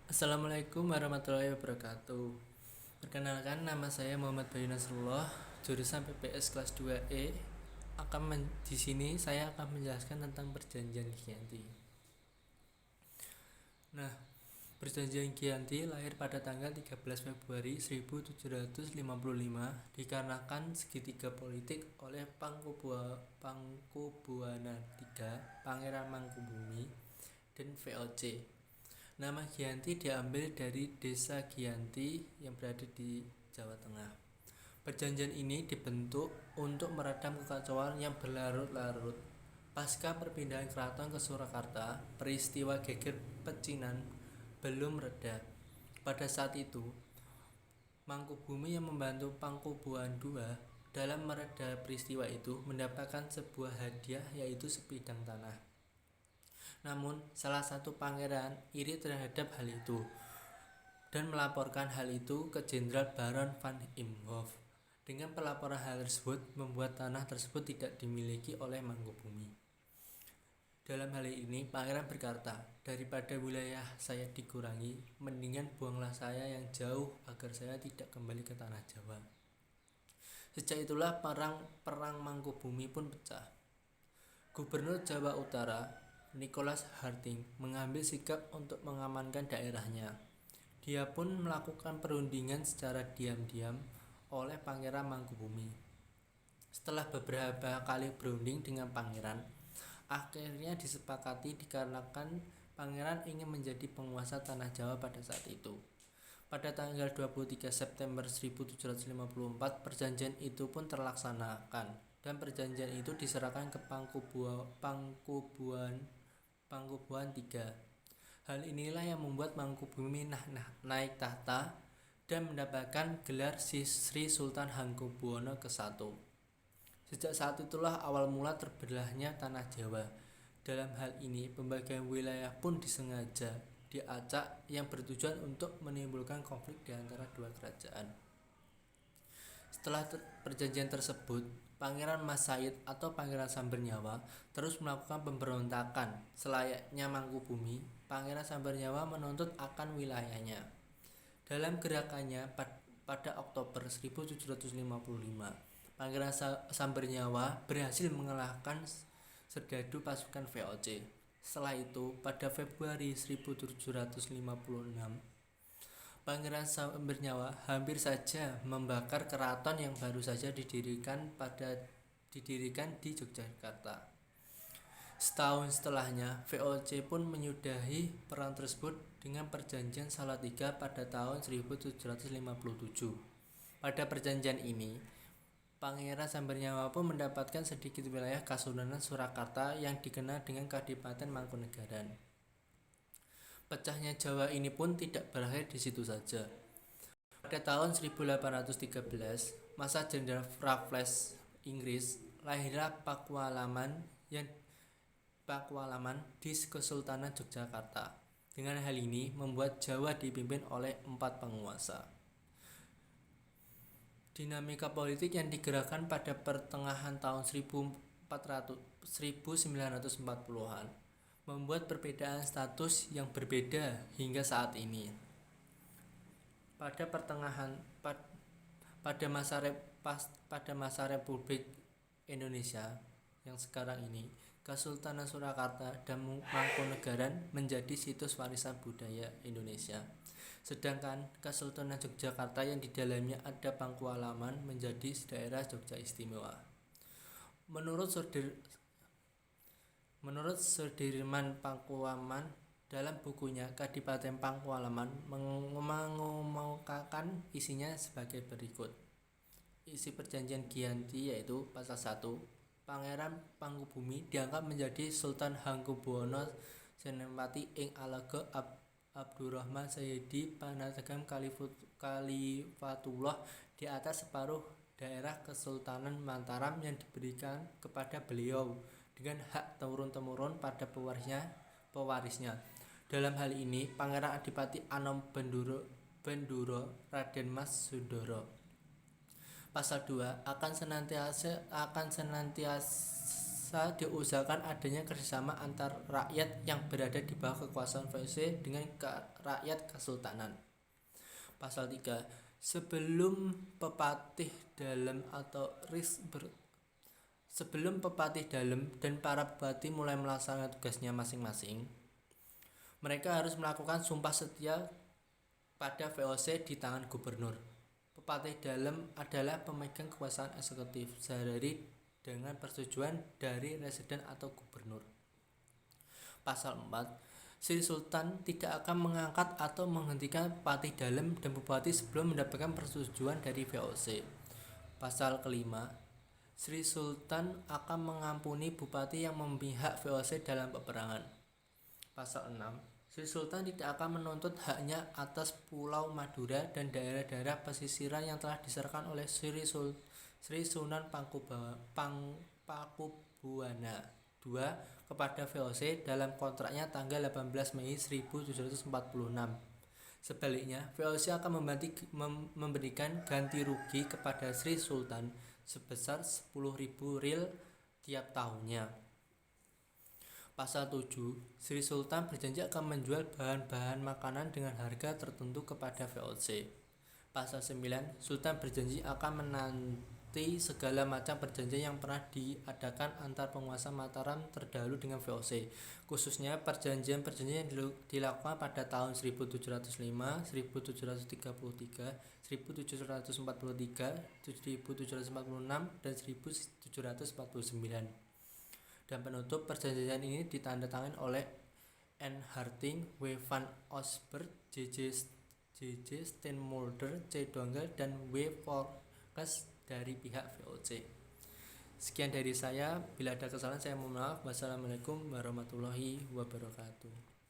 Assalamualaikum warahmatullahi wabarakatuh. Perkenalkan, nama saya Muhammad Bayu Nasrullah, jurusan PPS kelas 2E. Di sini saya akan menjelaskan tentang Perjanjian Giyanti. Nah, Perjanjian Giyanti lahir pada tanggal 13 Februari 1755 dikarenakan segitiga politik oleh Pangkubuana III, Pangeran Mangkubumi, dan VOC. Nama Giyanti diambil dari desa Giyanti yang berada di Jawa Tengah. Perjanjian ini dibentuk untuk meredam kekacauan yang berlarut-larut. Pasca perpindahan keraton ke Surakarta, peristiwa geger pecinan belum reda. Pada saat itu, Mangkubumi yang membantu Pangkubuan II dalam mereda peristiwa itu mendapatkan sebuah hadiah, yaitu sebidang tanah. Namun, salah satu pangeran iri terhadap hal itu dan melaporkan hal itu ke Jenderal Baron van Imhoff. Dengan pelaporan hal tersebut membuat tanah tersebut tidak dimiliki oleh Mangkubumi. Dalam hal ini, pangeran berkata, daripada wilayah saya dikurangi, mendingan buanglah saya yang jauh agar saya tidak kembali ke tanah Jawa. Sejak itulah perang Mangkubumi pun pecah. Gubernur Jawa Utara, Nicholas Harting, mengambil sikap untuk mengamankan daerahnya. Dia pun melakukan perundingan secara diam-diam oleh Pangeran Mangkubumi. Setelah beberapa kali berunding dengan pangeran, akhirnya disepakati dikarenakan pangeran ingin menjadi penguasa tanah Jawa pada saat itu. Pada tanggal 23 September 1754, perjanjian itu pun terlaksanakan dan perjanjian itu diserahkan ke Pangkubuan III. Hal inilah yang membuat Mangkubumi naik tahta dan mendapatkan gelar Sri Sultan Hamengkubuwono ke-1. Sejak saat itulah awal mula terbelahnya tanah Jawa. Dalam hal ini, pembagian wilayah pun disengaja diacak yang bertujuan untuk menimbulkan konflik di antara dua kerajaan. Setelah perjanjian tersebut, Pangeran Mas Said atau Pangeran Sambernyawa terus melakukan pemberontakan. Selayaknya Mangkubumi, Pangeran Sambernyawa menuntut akan wilayahnya. Dalam gerakannya pada Oktober 1755, Pangeran Sambernyawa berhasil mengalahkan serdadu pasukan VOC. Setelah itu, pada Februari 1756, Pangeran Sambernyawa hampir saja membakar keraton yang baru saja didirikan di Yogyakarta. Setahun setelahnya, VOC pun menyudahi perang tersebut dengan perjanjian Salatiga pada tahun 1757. Pada perjanjian ini, Pangeran Sambernyawa pun mendapatkan sedikit wilayah Kasunanan Surakarta yang dikenal dengan Kadipaten Mangkunegaran. Pecahnya Jawa ini pun tidak berakhir di situ saja. Pada tahun 1813, masa Jenderal Raffles Inggris, lahirlah Pakualaman di Kesultanan Yogyakarta. Dengan hal ini membuat Jawa dipimpin oleh 4 penguasa. Dinamika politik yang digerakkan pada pertengahan tahun 1940-an membuat perbedaan status yang berbeda hingga saat ini. Pada masa Republik Indonesia yang sekarang ini, Kesultanan Surakarta dan Mangkunegaran menjadi situs warisan budaya Indonesia. Sedangkan Kesultanan Yogyakarta yang di dalamnya ada Pakualaman menjadi daerah Jogja Istimewa. Menurut Sudirman Pakuaman dalam bukunya Kadipaten Pakualaman mengemukakan isinya sebagai berikut. Isi perjanjian Giyanti yaitu pasal 1, Pangeran Mangkubumi diangkat menjadi Sultan Hamengkubuwono Senapati ing Alaga Abdurrahman Sayyidi Panatagam Khalifatullah di atas separuh daerah Kesultanan Mataram yang diberikan kepada beliau dengan hak turun-temurun pada pewarisnya. Dalam hal ini, Pangeran Adipati Anom Benduro Raden Mas Sundoro. Pasal 2 akan senantiasa senantiasa diusahakan adanya kerjasama antar rakyat yang berada di bawah kekuasaan VOC dengan rakyat kesultanan. Pasal 3. Sebelum pepatih dalam dan para bupati mulai melaksanakan tugasnya masing-masing, mereka harus melakukan sumpah setia pada VOC di tangan gubernur. Pepatih dalam adalah pemegang kekuasaan eksekutif sehari dengan persetujuan dari residen atau gubernur. Pasal 4. Sri Sultan tidak akan mengangkat atau menghentikan pepatih dalam dan bupati sebelum mendapatkan persetujuan dari VOC. Pasal kelima. Sri Sultan akan mengampuni bupati yang memihak VOC dalam peperangan. Pasal 6. Sri Sultan tidak akan menuntut haknya atas Pulau Madura dan daerah-daerah pesisiran yang telah diserahkan oleh Sri Sunan Pakubuwana II kepada VOC dalam kontraknya tanggal 18 Mei 1746. Sebaliknya, VOC akan memberikan ganti rugi kepada Sri Sultan sebesar 10.000 ril tiap tahunnya. Pasal 7. Sri Sultan berjanji akan menjual bahan-bahan makanan dengan harga tertentu kepada VOC. Pasal 9. Sultan berjanji akan menanti segala macam perjanjian yang pernah diadakan antar penguasa Mataram terdahulu dengan VOC, khususnya perjanjian-perjanjian yang dilakukan pada tahun 1705, 1733, 1743, 1746, dan 1749. Dan penutup perjanjian ini ditandatangani oleh N. Harting, W. van Osberg, J.J. Steenmulder, C. Donggel, dan W. Volkers dari pihak VOC. Sekian dari saya. Bila ada kesalahan saya mohon maaf. Wassalamualaikum warahmatullahi wabarakatuh.